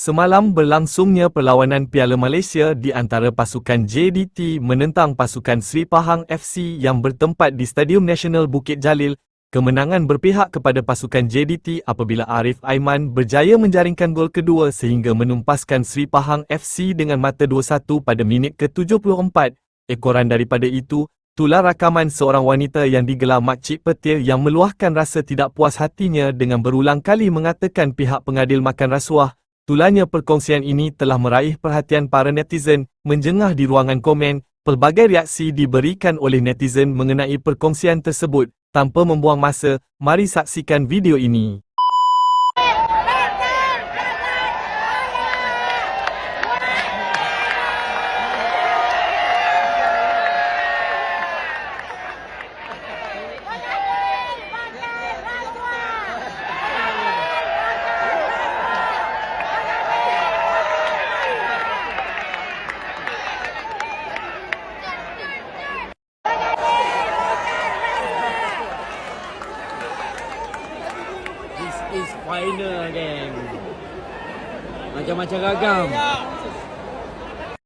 Semalam berlangsungnya perlawanan Piala Malaysia di antara pasukan JDT menentang pasukan Sri Pahang FC yang bertempat di Stadium Nasional Bukit Jalil. Kemenangan berpihak kepada pasukan JDT apabila Arif Aiman berjaya menjaringkan gol kedua sehingga menumpaskan Sri Pahang FC dengan mata 2-1 pada minit ke-74. Ekoran daripada itu, tular rakaman seorang wanita yang digelar Makcik Petir yang meluahkan rasa tidak puas hatinya dengan berulang kali mengatakan pihak pengadil makan rasuah. Tularnya perkongsian ini telah meraih perhatian para netizen. Menjengah di ruangan komen, pelbagai reaksi diberikan oleh netizen mengenai perkongsian tersebut. Tanpa membuang masa, mari saksikan video ini. This is final game. Macam-macam ragam.